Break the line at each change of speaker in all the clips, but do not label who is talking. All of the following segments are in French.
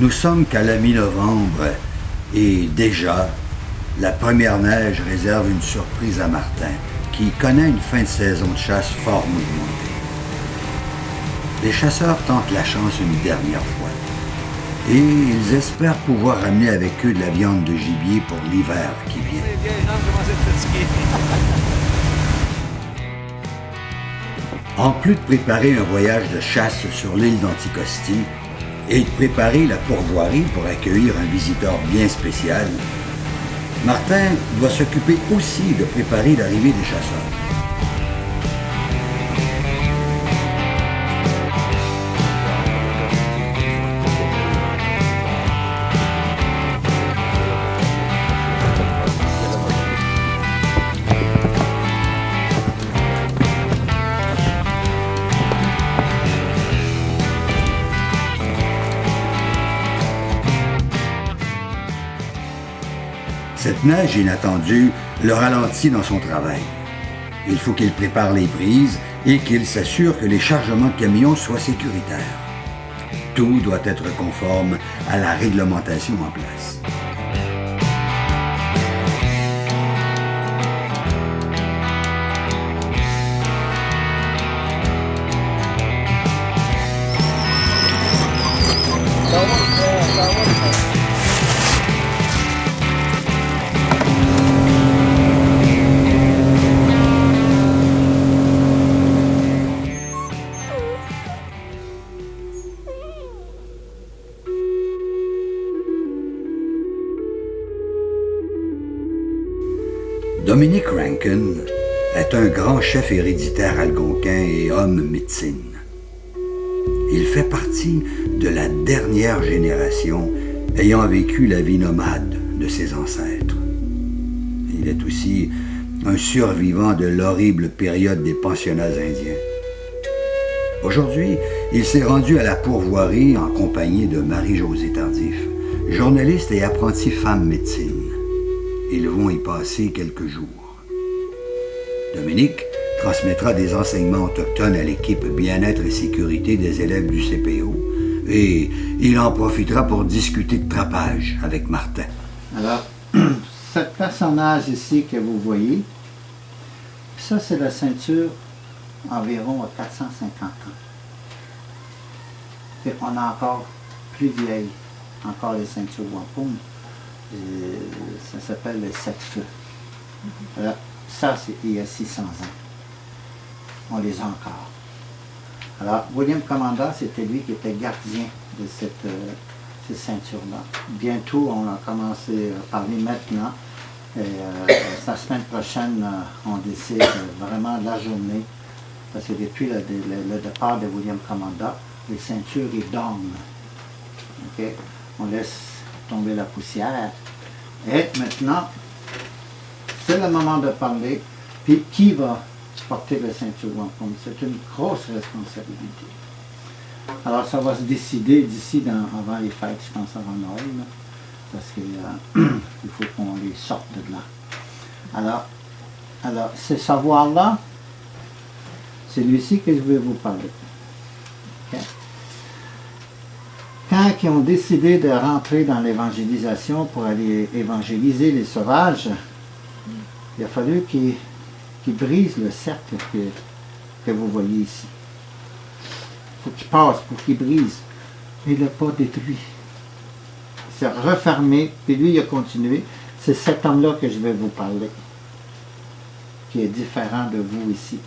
Nous sommes qu'à la mi-novembre et déjà, la première neige réserve une surprise à Martin, qui connaît une fin de saison de chasse fort mouvementée. Les chasseurs tentent la chance une dernière fois et ils espèrent pouvoir amener avec eux de la viande de gibier pour l'hiver qui vient. En plus de préparer un voyage de chasse sur l'île d'Anticosti et de préparer la pourvoirie pour accueillir un visiteur bien spécial, Martin doit s'occuper aussi de préparer l'arrivée des chasseurs. Cette neige inattendue le ralentit dans son travail. Il faut qu'il prépare les prises et qu'il s'assure que les chargements de camions soient sécuritaires. Tout doit être conforme à la réglementation en place. Dominic Rankin est un grand chef héréditaire algonquin et homme médecine. Il fait partie de la dernière génération ayant vécu la vie nomade de ses ancêtres. Il est aussi un survivant de l'horrible période des pensionnats indiens. Aujourd'hui, il s'est rendu à la pourvoirie en compagnie de Marie-Josée Tardif, journaliste et apprentie femme médecine. Ils vont y passer quelques jours. Dominic transmettra des enseignements autochtones à l'équipe bien-être et sécurité des élèves du CPO et il en profitera pour discuter de trapage avec Martin.
Alors, ce personnage ici que vous voyez, ça c'est la ceinture environ à 450 ans. Et on a encore plus vieille, encore les ceintures wampum. Ça s'appelle les 7 feux. Alors, ça, c'est il y a 600 ans. On les a encore. Alors, William Commanda, c'était lui qui était gardien de cette ceinture-là. Bientôt, on a commencé à parler maintenant. Et, la semaine prochaine, on décide vraiment la journée. Parce que depuis le départ de William Commanda, les ceintures, ils dorment. Okay? On laisse tomber la poussière. Et maintenant, c'est le moment de parler. Puis qui va porter la ceinture wampum? C'est une grosse responsabilité. Alors ça va se décider d'ici avant les fêtes, je pense avant Noël, là, parce qu'il faut qu'on les sorte de là. Alors ce savoir-là, c'est lui-ci que je vais vous parler. Okay? Quand ils ont décidé de rentrer dans l'évangélisation pour aller évangéliser les sauvages, il a fallu qu'ils brisent le cercle que vous voyez ici. Il faut qu'ils passent pour qu'ils brisent. Mais il ne l'a pas détruit. Il s'est refermé, puis lui, il a continué. C'est cet homme-là que je vais vous parler, qui est différent de vous ici.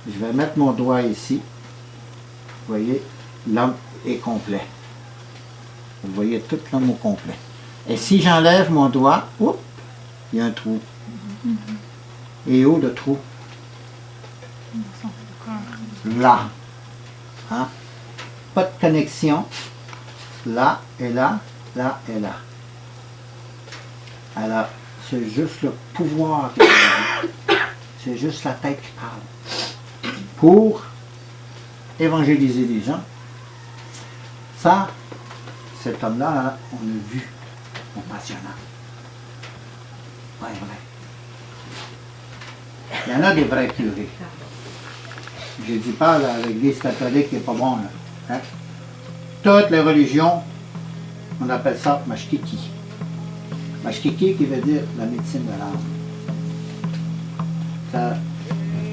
Je vais mettre mon doigt ici. Vous voyez, l'homme est complet. Vous voyez tout l'homme au complet. Et si j'enlève mon doigt, oups, il y a un trou. Et où le trou? Là. Hein? Pas de connexion. Là et là, là et là. Alors, c'est juste le pouvoir qui parle. C'est juste la tête qui parle. Pour évangéliser les gens. Ça, cet homme-là, on a vu, mon passionnant. Ouais, vrai. Il y en a des vrais curés. Je ne dis pas l'Église catholique n'est pas bon. Là. Hein? Toutes les religions On appelle ça mashkiki. Mashkiki qui veut dire la médecine de l'âme. Ça,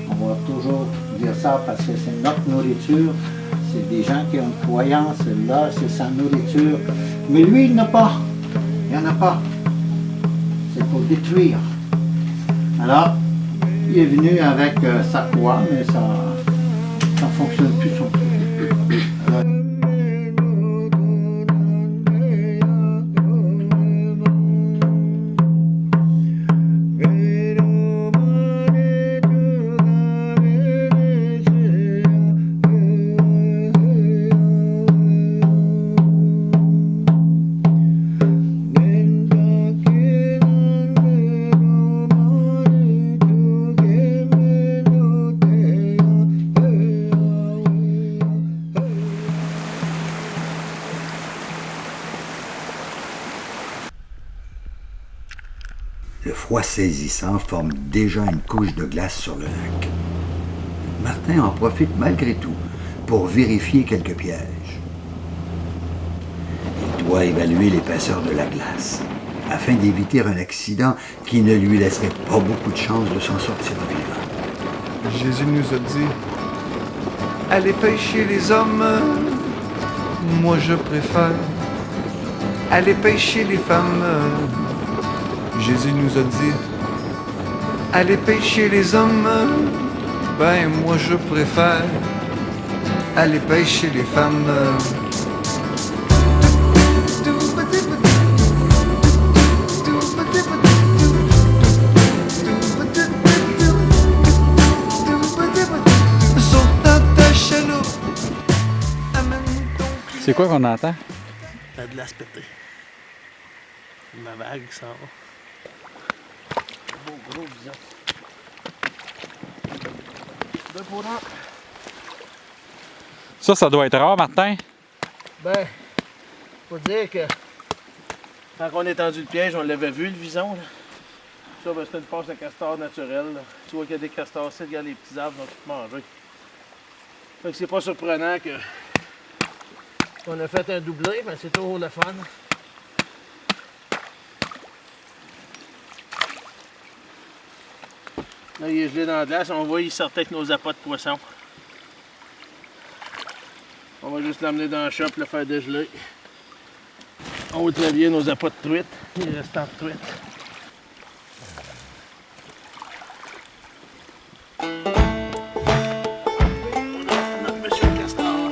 on va toujours dire ça parce que c'est notre nourriture. C'est des gens qui ont une croyance, là, c'est sa nourriture. Mais lui, il n'a pas. Il n'y en a pas. C'est pour détruire. Alors, il est venu avec sa foi, mais ça ne fonctionne plus son truc. Alors,
Le froid saisissant forme déjà une couche de glace sur le lac. Martin en profite malgré tout pour vérifier quelques pièges. Il doit évaluer l'épaisseur de la glace afin d'éviter un accident qui ne lui laisserait pas beaucoup de chances de s'en sortir vivant.
Jésus nous a dit, allez pêcher les hommes, moi je préfère. Allez pêcher les femmes. Jésus nous a dit, allez pêcher les hommes, ben moi je préfère. Allez pêcher les femmes.
C'est quoi qu'on entend?
La glace pétée. Ma vague qui s'en va. Beau gros bison. Deux pour un.
Ça doit être rare, Martin.
Ben, faut dire que quand on a tendu le piège, on l'avait vu, le vison. Là. Ça, ben, c'est une passe de castor naturelle. Là. Tu vois qu'il y a des castors ici, regarde les petits arbres, ils vont tout manger. Fait que c'est pas surprenant que on a fait un doublé, mais c'est toujours le fun. Là, il est gelé dans la glace. On voit qu'il sortait avec nos appâts de poisson. On va juste l'amener dans le shop, le faire dégeler. On va travailler nos appâts de truite, les restants de truite. Notre monsieur castor.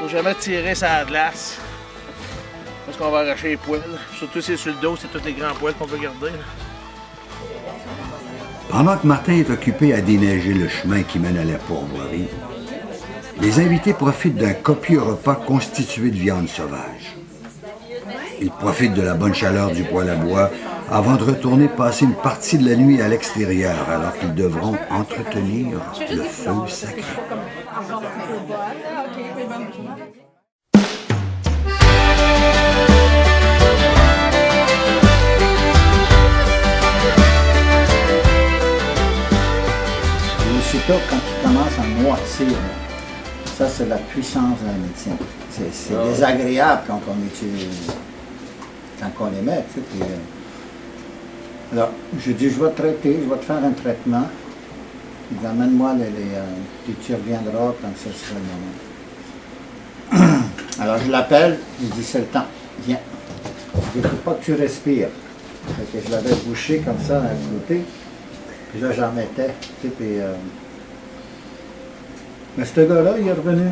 Faut jamais tirer sa glace. Parce qu'on va arracher les poils. Surtout si c'est sur le dos, c'est tous les grands poils qu'on peut garder. Là.
Pendant que Martin est occupé à déneiger le chemin qui mène à la pourvoirie, les invités profitent d'un copieux repas constitué de viande sauvage. Ils profitent de la bonne chaleur du poêle à bois avant de retourner passer une partie de la nuit à l'extérieur, alors qu'ils devront entretenir le feu sacré.
Aussitôt, quand il commence à noircir, ça c'est la puissance de la médecine. C'est désagréable quand on utilise, quand on les met. Tu sais, puis, alors, je dis, je vais te traiter, je vais te faire un traitement. Il dit, amène-moi puis tu reviendras quand ce sera le moment. Alors je l'appelle, il dit, c'est le temps, viens. Il ne faut pas que tu respires. Fait que je l'avais bouché comme ça à côté. Puis là, j'en mettais. Tu sais, puis, mais ce gars-là, il est revenu.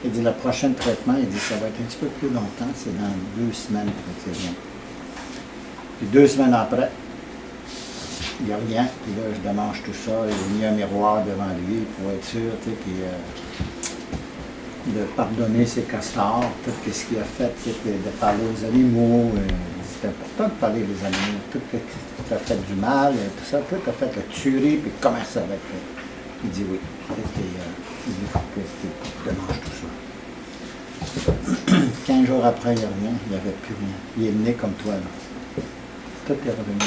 Il dit, le prochain traitement, il dit, ça va être un petit peu plus longtemps, c'est dans 2 semaines, effectivement. Puis 2 semaines après, il revient, puis là, je démange tout ça, il a mis un miroir devant lui pour être sûr, tu sais, puis de pardonner ses castors, tout ce qu'il a fait, tu sais, de parler aux animaux. C'est important de parler aux animaux, tout ce qui a fait du mal, tout ça, tout a fait le tuerie, puis commerce avec eux. Il dit oui. Il dit que tu démanges tout ça. 15 jours après, il revient, il n'y avait plus rien. Il est né comme toi, là. Tout est revenu là.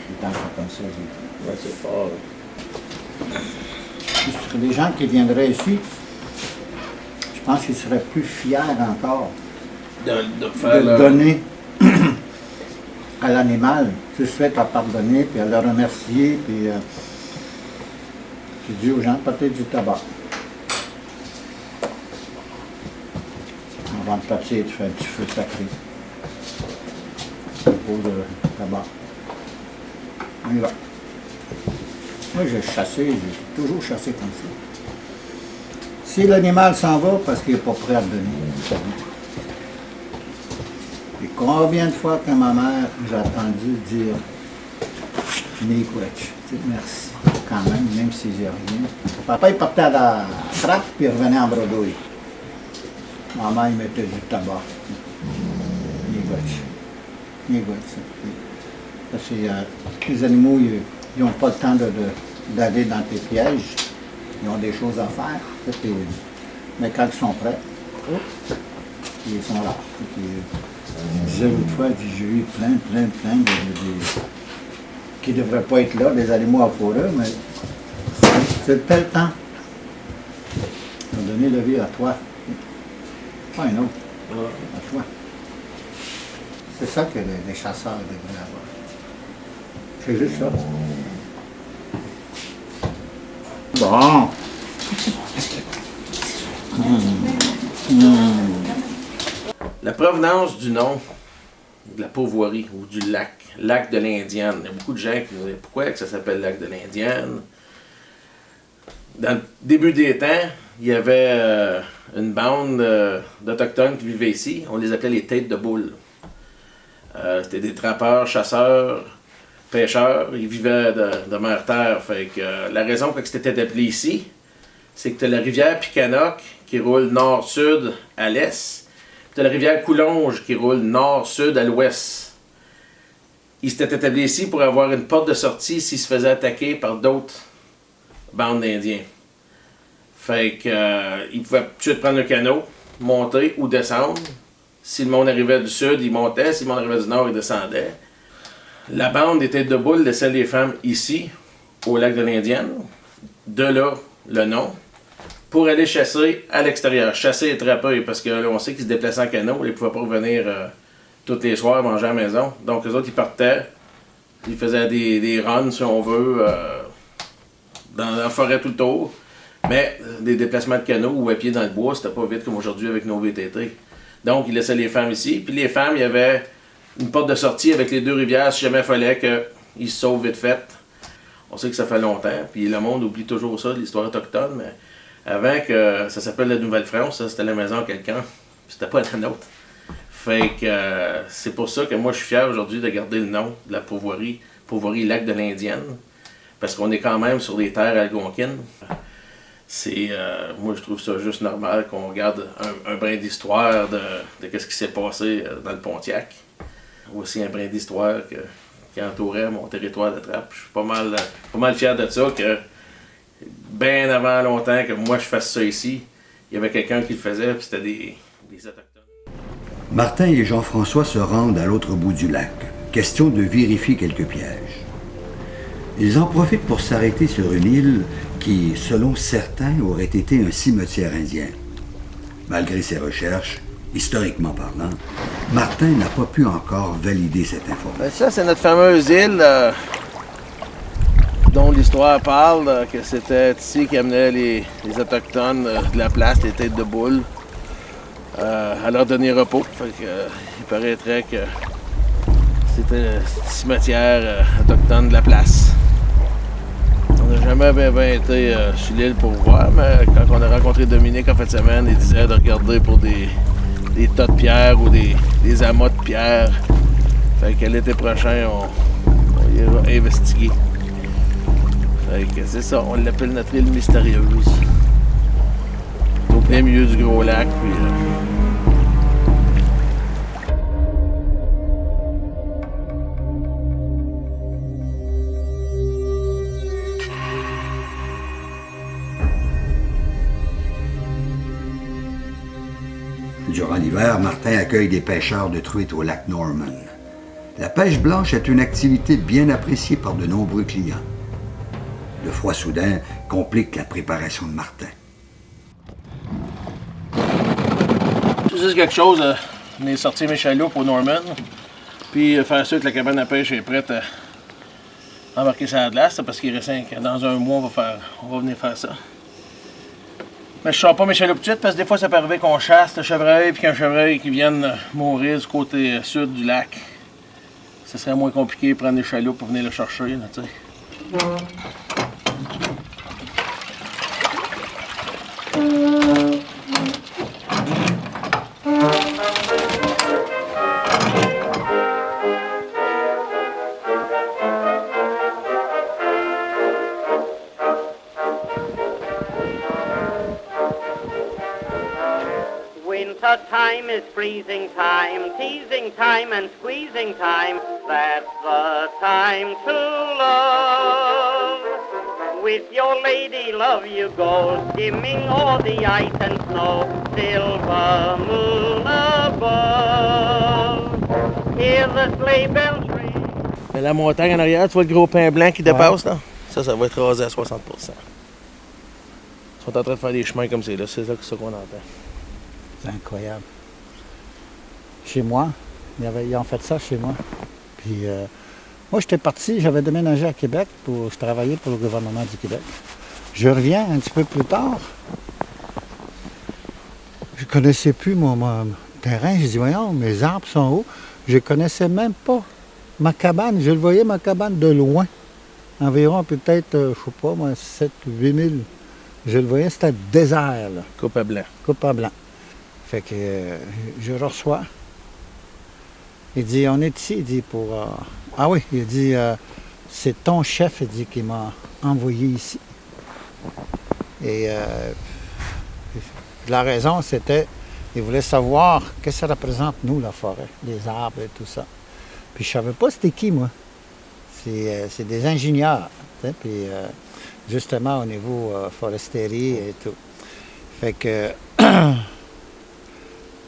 Il est encore comme ça, j'ai dit.
Ouais, c'est fort. Là.
Les gens qui viendraient ici, je pense qu'ils seraient plus fiers encore de donner à l'animal, tout de suite à pardonner, puis à le remercier, puis tu dis aux gens, peut-être du tabac. Avant de passer, tu fais un petit feu sacré. Un pot de tabac. On y va. Moi, j'ai chassé, j'ai toujours chassé comme ça. Si l'animal s'en va, parce qu'il n'est pas prêt à le donner. Et combien de fois que ma mère, j'ai entendu dire Miigwech, merci, quand même si j'ai rien. Papa, il partait à la trappe, puis il revenait en bredouille. Maman, il mettait du tabac. Miigwech. Parce que les animaux, ils n'ont pas le temps d'aller dans tes pièges. Ils ont des choses à faire. Mais quand ils sont prêts, ils sont là. Je disais l'autre fois, j'ai eu plein qui ne devraient pas être là, des animaux à fourrure, mais c'est tel temps. Ils ont donné la vie à toi. Pas un autre. À toi. C'est ça que les chasseurs devraient avoir. C'est juste ça. Bon.
La provenance du nom de la Pauvoirie ou du lac de l'Indienne. Il y a beaucoup de gens qui nous disent pourquoi ça s'appelle lac de l'Indienne. Dans le début des temps, il y avait une bande d'Autochtones qui vivaient ici. On les appelait les têtes de boule. C'était des trappeurs, chasseurs, pêcheurs. Ils vivaient de mer-terre. Fait que, la raison pour laquelle c'était établi ici, c'est que tu as la rivière Picanoc qui roule nord-sud à l'est. Tu as la rivière Coulonge qui roule nord-sud à l'ouest. Ils s'étaient établis ici pour avoir une porte de sortie s'ils se faisaient attaquer par d'autres bandes d'Indiens. Fait que, ils pouvaient tout de suite prendre le canot, monter ou descendre. Si le monde arrivait du sud, il montait. Si le monde arrivait du nord, il descendait. La bande des têtes de boule laissait les femmes ici, au lac de l'Indienne. De là, le nom. Pour aller chasser à l'extérieur. Chasser et trapper, parce que là, on sait qu'ils se déplaçaient en canot. Ils ne pouvaient pas revenir tous les soirs manger à la maison. Donc, les autres, ils partaient. Ils faisaient des runs, si on veut, dans la forêt tout le tour. Mais des déplacements de canot ou à pied dans le bois, c'était pas vite comme aujourd'hui avec nos VTT. Donc, ils laissaient les femmes ici. Puis les femmes, il y avait une porte de sortie avec les deux rivières si jamais il fallait qu'ils se sauvent vite fait. On sait que ça fait longtemps. Puis le monde oublie toujours ça, l'histoire autochtone. Mais avant que ça s'appelle la Nouvelle-France, ça, c'était la maison à quelqu'un. C'était pas la nôtre. Fait que c'est pour ça que moi, je suis fier aujourd'hui de garder le nom de la Pauvoirie lac de l'Indienne. Parce qu'on est quand même sur des terres algonquines. Moi, je trouve ça juste normal qu'on garde un brin d'histoire de ce qui s'est passé dans le Pontiac. Aussi un brin d'histoire qui entourait mon territoire de trappe. Je suis pas mal fier de ça, que bien avant longtemps que moi je fasse ça ici, il y avait quelqu'un qui le faisait, puis c'était des Autochtones.
Martin et Jean-François se rendent à l'autre bout du lac. Question de vérifier quelques pièges. Ils en profitent pour s'arrêter sur une île qui, selon certains, aurait été un cimetière indien. Malgré ses recherches, historiquement parlant, Martin n'a pas pu encore valider cette information.
Ben ça, c'est notre fameuse île dont l'histoire parle, que c'était ici qu'amenaient les Autochtones de la place, les têtes de boule, à leur donner repos. Fait que, il paraîtrait que c'était le cimetière autochtone de la place. On n'a jamais bien été sur l'île pour voir, mais quand on a rencontré Dominique en fin de semaine, il disait de regarder pour des tas de pierres ou des amas de pierres. Fait que l'été prochain, on ira investiguer. Fait que c'est ça, on l'appelle notre île mystérieuse. Au plein milieu du gros lac, puis...
Durant l'hiver, Martin accueille des pêcheurs de truites au lac Norman. La pêche blanche est une activité bien appréciée par de nombreux clients. Le froid soudain complique la préparation de Martin.
C'est juste quelque chose, on est sorti mes chaloupes au Norman, puis faire sûr que la cabane à pêche est prête à embarquer sur la glace, parce qu'il reste dans un mois, on va venir faire ça. Mais je sors pas mes chaloupes tout de suite, parce que des fois ça peut arriver qu'on chasse le chevreuil, puis qu'un chevreuil qui vienne mourir du côté sud du lac. Ce serait moins compliqué de prendre des chaloupes pour venir le chercher, là, tu sais.
Winter time is freezing time, teasing time and squeezing time. That's the time to love. With your lady love you go, skimming o'er the ice and snow, silver moon above. Hear the sleigh bells ring.
Mais la montagne en arrière, tu vois le gros pin blanc qui dépasse, là? Ça va être rasé à 60%. Ils sont en train de faire des chemins comme c'est là, c'est ça qu'on entend.
C'est incroyable. Chez moi, ils ont fait ça chez moi. Puis moi, j'étais parti, j'avais déménagé à Québec, je travaillais pour le gouvernement du Québec. Je reviens un petit peu plus tard. Je ne connaissais plus mon terrain. Je dis, voyons, mes arbres sont hauts. Je ne connaissais même pas ma cabane. Je le voyais, ma cabane, de loin. Environ peut-être, je ne sais pas, moi, 7 ou 8 000. Je le voyais, c'était désert, là.
Coupe à blanc.
Coupe à blanc. Fait que je reçois. Il dit, on est ici, il dit, pour... Ah oui, il dit, c'est ton chef, il dit, qui m'a envoyé ici. Et la raison, c'était, il voulait savoir qu'est-ce que ça représente, nous, la forêt, les arbres et tout ça. Puis je savais pas c'était qui, moi. C'est des ingénieurs, tu sais, puis justement au niveau foresterie et tout. Fait que...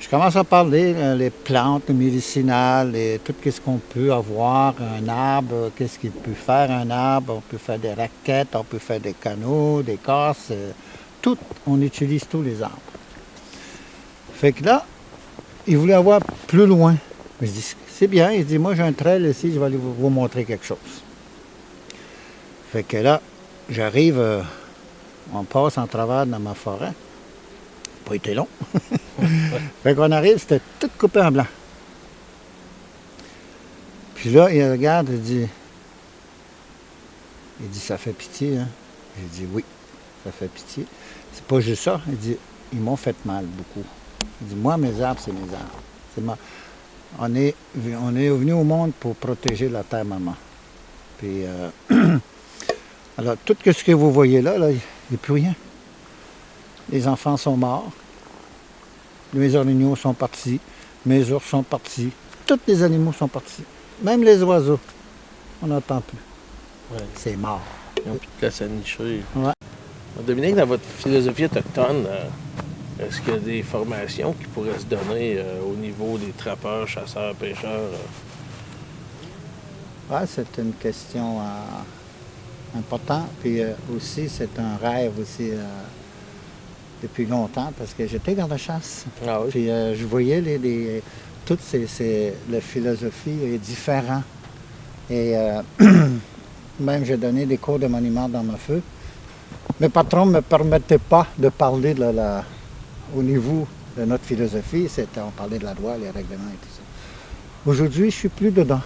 Je commence à parler les plantes médicinales et tout ce qu'on peut avoir, un arbre, qu'est-ce qu'il peut faire un arbre, on peut faire des raquettes, on peut faire des canaux, des casses, tout, on utilise tous les arbres. Fait que là, il voulait avoir plus loin. Je dis, c'est bien, il dit, moi j'ai un trail ici, je vais aller vous montrer quelque chose. Fait que là, j'arrive, on passe en travers dans ma forêt. Pas été long. Fait qu'on arrive, c'était tout coupé en blanc. Puis là, il regarde, il dit, ça fait pitié, hein? J'ai dit, oui, ça fait pitié. C'est pas juste ça. Il dit, ils m'ont fait mal beaucoup. Il dit, moi, mes arbres, c'est mes arbres. On est venu au monde pour protéger la terre maman. Puis, alors, tout ce que vous voyez là, il n'y a plus rien. Les enfants sont morts. Mes orignaux sont partis. Mes ours sont partis. Tous les animaux sont partis. Même les oiseaux. On n'entend plus.
Ouais.
C'est mort.
Ils n'ont plus de place à nicher.
Ouais.
Dominique, dans votre philosophie autochtone, est-ce qu'il y a des formations qui pourraient se donner au niveau des trappeurs, chasseurs, pêcheurs?
Ouais, c'est une question importante. Puis aussi, c'est un rêve aussi depuis longtemps parce que j'étais dans la chasse.
Ah oui?
Puis je voyais toutes la philosophie est différente. Et même j'ai donné des cours de maniement dans ma feu. Mes patrons ne me permettaient pas de parler au niveau de notre philosophie. On parlait de la loi, les règlements et tout ça. Aujourd'hui, je suis plus dedans.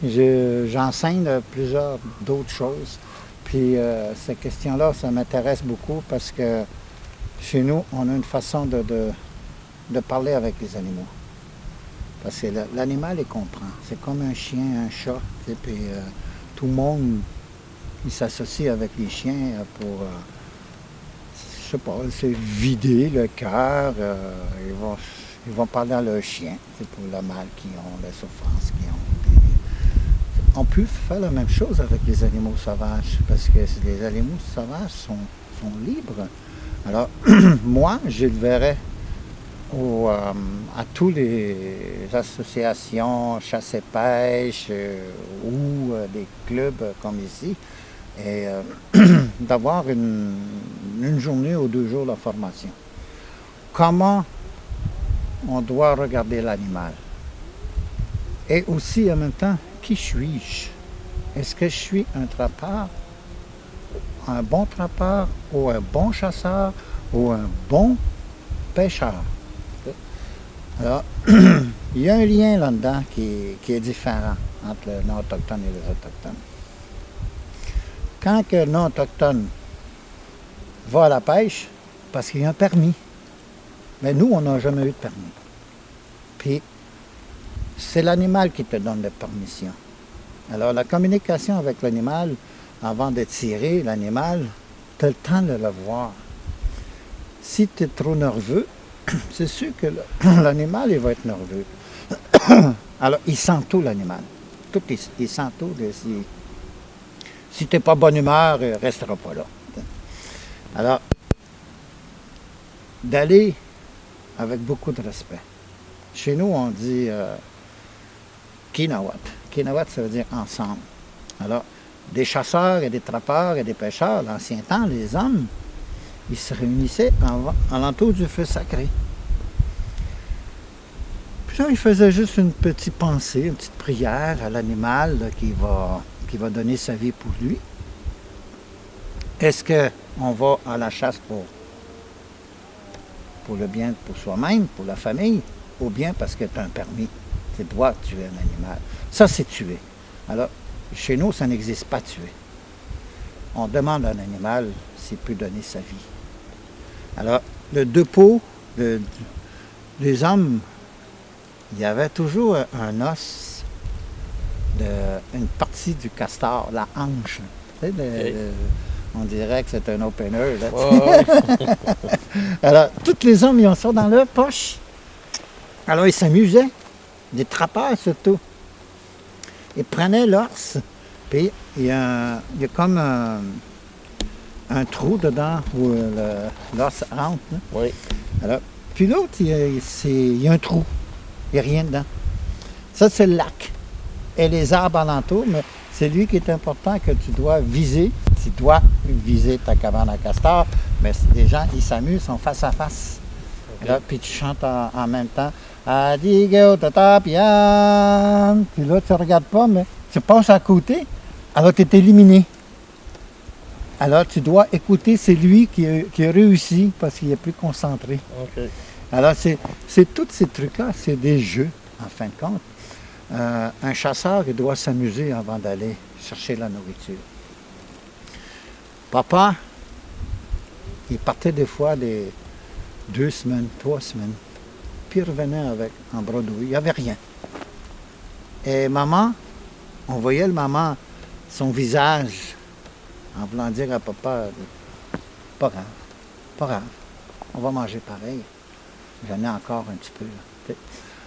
J'enseigne plusieurs d'autres choses. Puis ces questions-là, ça m'intéresse beaucoup parce que chez nous, on a une façon de parler avec les animaux. Parce que l'animal, il comprend. C'est comme un chien, un chat. Puis tout le monde, il s'associe avec les chiens pour, je sais pas, se vider le cœur. Ils vont parler à leur chien, pour le mal qu'ils ont, la souffrance qu'ils ont. Puis, on peut faire la même chose avec les animaux sauvages, parce que les animaux sauvages sont libres. Alors, moi, je le verrais à toutes les associations chasse et pêche ou des clubs comme ici. et d'avoir une journée ou 2 jours de formation. Comment on doit regarder l'animal? Et aussi, en même temps, qui suis-je? Est-ce que je suis un trappeur, un bon trappeur, ou un bon chasseur, ou un bon pêcheur? Alors, il y a un lien là-dedans qui est différent entre le non-autochtone et les autochtones. Quand un non-autochtone va à la pêche, parce qu'il y a un permis, mais nous, on n'a jamais eu de permis. Puis, c'est l'animal qui te donne la permission. Alors, la communication avec l'animal, avant de tirer l'animal, tu as le temps de le voir. Si tu es trop nerveux, c'est sûr que l'animal, il va être nerveux. Alors, il sent tout, l'animal. Tout, il sent tout. Si tu n'es pas bonne humeur, il ne restera pas là. Alors, d'aller avec beaucoup de respect. Chez nous, on dit kinawat. Kinawat, ça veut dire ensemble. Alors, des chasseurs et des trappeurs et des pêcheurs, l'ancien temps, les hommes, ils se réunissaient en l'entour du feu sacré. Puis là, ils faisaient juste une petite pensée, une petite prière à l'animal là, qui va donner sa vie pour lui. Est-ce qu'on va à la chasse pour le bien pour soi-même, pour la famille, ou bien parce que tu as un permis? Tu dois tuer un animal. Ça, c'est tuer. Alors, chez nous, ça n'existe pas tuer. On demande à un animal s'il peut donner sa vie. Alors, le dépôt des hommes, il y avait toujours un os, une partie du castor, la hanche. Tu sais, on dirait que c'est un opener. Là, alors, tous les hommes, ils ont ça dans leur poche. Alors, ils s'amusaient, des trappeurs surtout. Ils prenaient l'os, puis il y a comme un trou dedans où l'os rentre. Là.
Oui.
Alors, puis l'autre, il y a un trou. Il n'y a rien dedans. Ça, c'est le lac. Et les arbres alentours, mais c'est lui qui est important que tu dois viser. Tu dois viser ta cabane à castor, mais les gens, ils s'amusent, sont face à face. Okay. Là, puis tu chantes en même temps. Adigeo tatapian. Puis là, tu ne regardes pas, mais tu passes à côté, alors tu es éliminé. Alors, tu dois écouter, c'est lui qui a réussi parce qu'il est plus concentré.
Okay.
Alors, c'est tous ces trucs-là, c'est des jeux, en fin de compte. Un chasseur, il doit s'amuser avant d'aller chercher la nourriture. Papa, il partait des fois 2 semaines, 3 semaines, puis il revenait en bredouille. Il n'y avait rien. Et maman, on voyait le maman, son visage, en voulant dire à papa, pas grave, pas grave, on va manger pareil. J'en ai encore un petit peu. Là.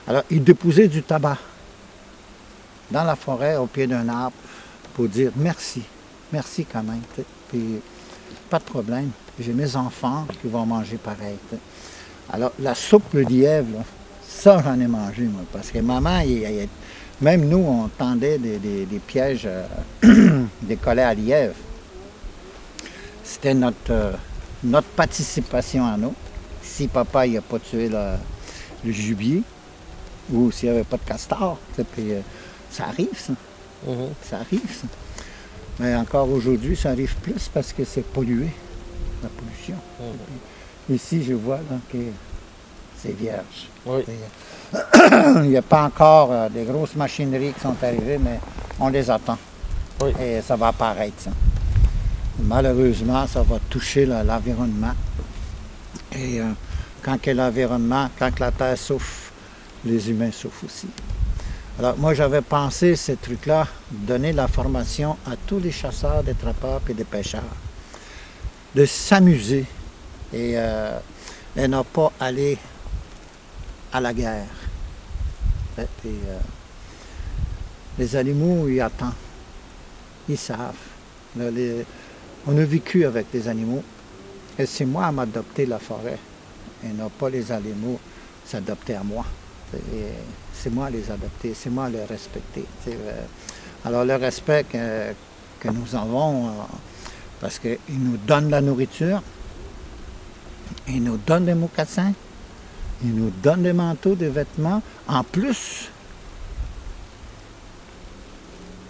Alors, il déposait du tabac dans la forêt, au pied d'un arbre, pour dire merci quand même. T'sais. Puis, pas de problème, j'ai mes enfants qui vont manger pareil. T'sais. Alors, la soupe, le lièvre, là, ça, j'en ai mangé, moi, parce que maman, même nous, on tendait des pièges, des collets à lièvre. C'était notre participation à nous. Si papa n'a pas tué le gibier, ou s'il n'y avait pas de castor, puis, ça arrive, ça. Mm-hmm. Ça arrive, ça. Mais encore aujourd'hui, ça arrive plus parce que c'est pollué, la pollution. Mm-hmm. Ici, je vois là, que c'est vierge. Oui. Il n'y a pas encore des grosses machineries qui sont arrivées, mais on les attend. Oui. Et ça va apparaître, ça. Malheureusement, ça va toucher l'environnement. Et quand l'environnement, quand la Terre souffre, les humains souffrent aussi. Alors moi, j'avais pensé ces trucs-là, donner la formation à tous les chasseurs, des trappeurs et des pêcheurs, de s'amuser et ne pas aller à la guerre. Et, les animaux, ils attendent, ils savent. Là, on a vécu avec les animaux. Et c'est moi à m'adopter la forêt et non pas les animaux s'adopter à moi. C'est moi à les adopter, c'est moi à les respecter. Alors le respect, que nous avons, parce qu'ils nous donnent la nourriture, ils nous donnent des mocassins, ils nous donnent des manteaux, des vêtements. En plus,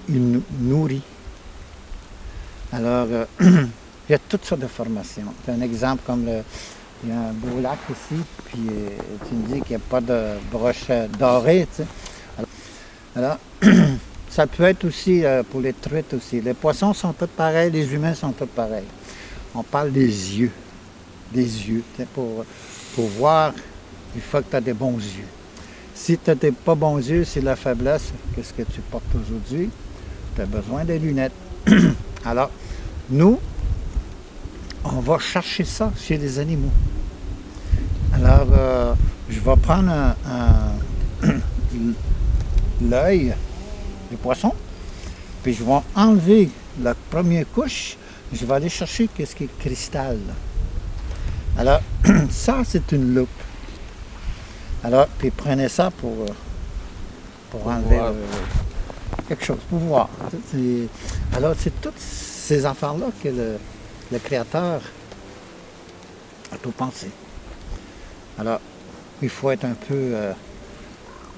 ils nous nourrissent. Alors, il y a toutes sortes de formations. C'est un exemple comme il y a un beau lac ici, puis tu me dis qu'il n'y a pas de broche dorée, tu sais. Alors, ça peut être aussi pour les truites aussi. Les poissons sont tous pareils, les humains sont tous pareils. On parle des yeux. Des yeux. Tu sais, pour voir, il faut que tu aies des bons yeux. Si tu n'as pas bons yeux, c'est la faiblesse. Qu'est-ce que tu portes aujourd'hui? Tu as besoin des lunettes. Alors, nous, on va chercher ça chez les animaux. Alors, je vais prendre l'œil du poisson, puis je vais enlever la première couche, je vais aller chercher qu'est-ce qui est cristal. Alors, ça, c'est une loupe. Alors, puis prenez ça pour enlever quelque chose, pour voir. Alors, c'est toutes ces affaires-là que le Créateur a tout pensé. Alors, il faut être un peu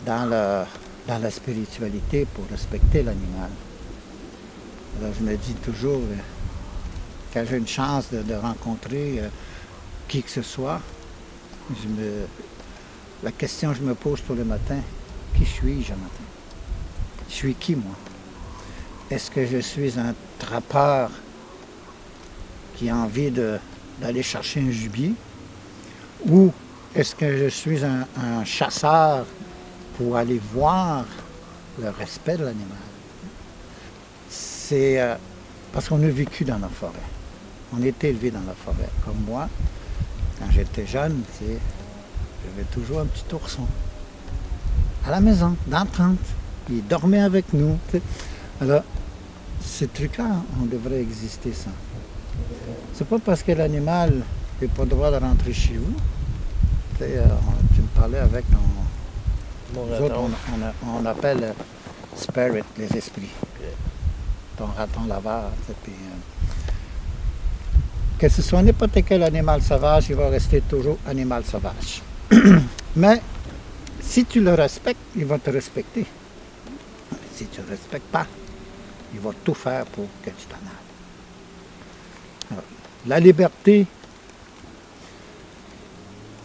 dans la spiritualité pour respecter l'animal. Alors, je me dis toujours, quand j'ai une chance de rencontrer qui que ce soit, la question que je me pose tous les matins, qui suis-je, Jonathan? Je suis qui, moi? Est-ce que je suis un trappeur qui a envie d'aller chercher un gibier? Ou est-ce que je suis un chasseur pour aller voir le respect de l'animal? C'est parce qu'on a vécu dans la forêt. On a été élevé dans la forêt. Comme moi, quand j'étais jeune, j'avais toujours un petit ourson à la maison, dans la tente. Il dormait avec nous. T'sais. Alors, ces trucs-là, on devrait exister sans. C'est pas parce que l'animal n'a pas le droit de rentrer chez vous. Tu me parlais avec nous autres, on appelle spirit, les esprits. Ton raton laveur. Puis, que ce soit n'importe quel animal sauvage, il va rester toujours animal sauvage. Mais si tu le respectes, il va te respecter. Si tu ne le respectes pas, il va tout faire pour que tu t'en ailles. Alors, la liberté,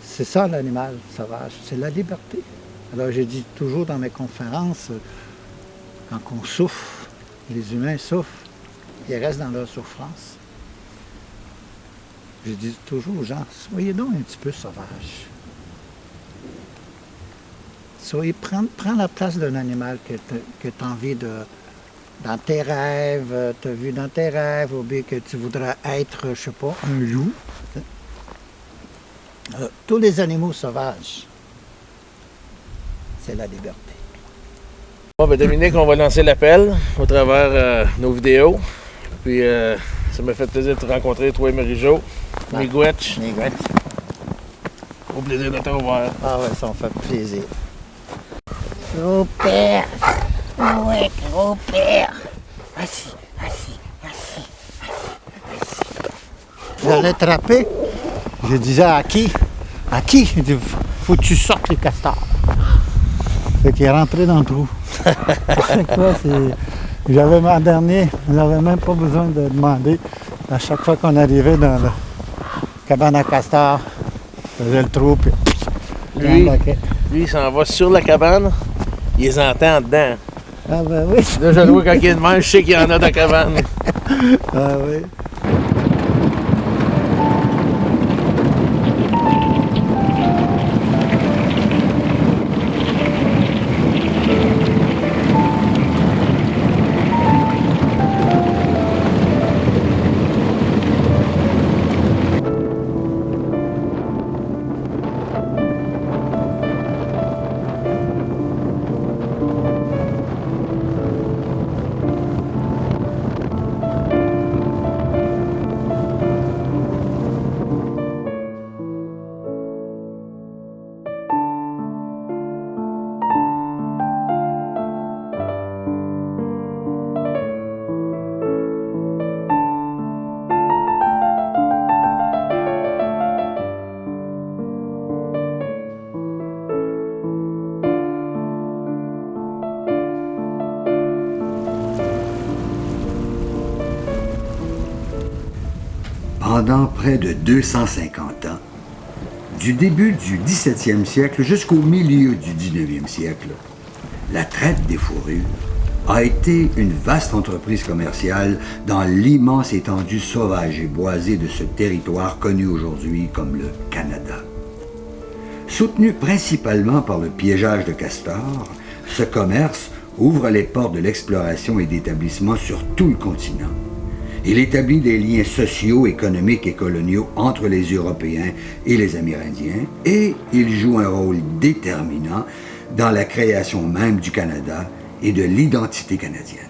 c'est ça l'animal sauvage, c'est la liberté. Alors je dis toujours dans mes conférences, quand on souffre, les humains souffrent, ils restent dans leur souffrance. Je dis toujours aux gens, soyez donc un petit peu sauvages. Prends la place d'un animal que tu as envie dans tes rêves, tu as vu dans tes rêves, ou bien que tu voudrais être, je sais pas, un loup. Tous les animaux sauvages, c'est la liberté.
Bon, ben Dominique, on va lancer l'appel au travers nos vidéos. Puis ça m'a fait plaisir de te rencontrer, toi et Marie-Jo. Miigwech.
Miigwech.
Au plaisir de te revoir.
Ah ouais, ça me fait plaisir. Gros-père! Ouais, gros-père! Assis. J'allais trapper. Je disais à qui? À qui? Il dit, faut que tu sortes les castors. Fait qu'il est rentré dans le trou. J'avais mon dernier, j'avais même pas besoin de demander. À chaque fois qu'on arrivait dans la cabane à castors, je faisais le trou, puis
lui, il s'en va sur la cabane, il les entend dedans.
Ah ben oui.
Là, je le vois quand il est de même, je sais qu'il y en a dans la cabane.
Ah oui.
pendant près de 250 ans, du début du 17e siècle jusqu'au milieu du 19e siècle, la traite des fourrures a été une vaste entreprise commerciale dans l'immense étendue sauvage et boisée de ce territoire connu aujourd'hui comme le Canada. Soutenu principalement par le piégeage de castors, ce commerce ouvre les portes de l'exploration et d'établissement sur tout le continent. Il établit des liens sociaux, économiques et coloniaux entre les Européens et les Amérindiens et il joue un rôle déterminant dans la création même du Canada et de l'identité canadienne.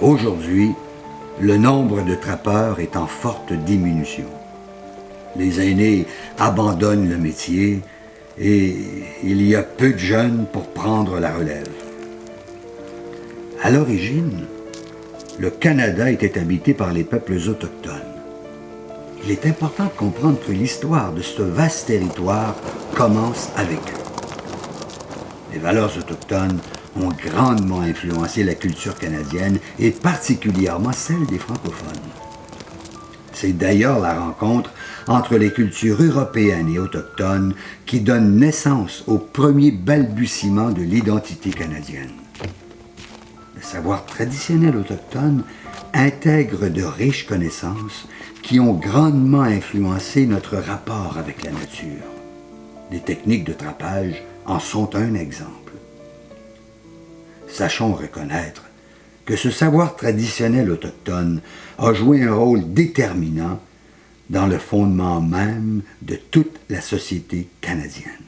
Aujourd'hui, le nombre de trappeurs est en forte diminution. Les aînés abandonnent le métier et il y a peu de jeunes pour prendre la relève. À l'origine, le Canada était habité par les peuples autochtones. Il est important de comprendre que l'histoire de ce vaste territoire commence avec eux. Les valeurs autochtones ont grandement influencé la culture canadienne et particulièrement celle des francophones. C'est d'ailleurs la rencontre entre les cultures européennes et autochtones qui donne naissance au premier balbutiement de l'identité canadienne. Le savoir traditionnel autochtone intègre de riches connaissances qui ont grandement influencé notre rapport avec la nature. Les techniques de trappage en sont un exemple. Sachons reconnaître que ce savoir traditionnel autochtone a joué un rôle déterminant dans le fondement même de toute la société canadienne.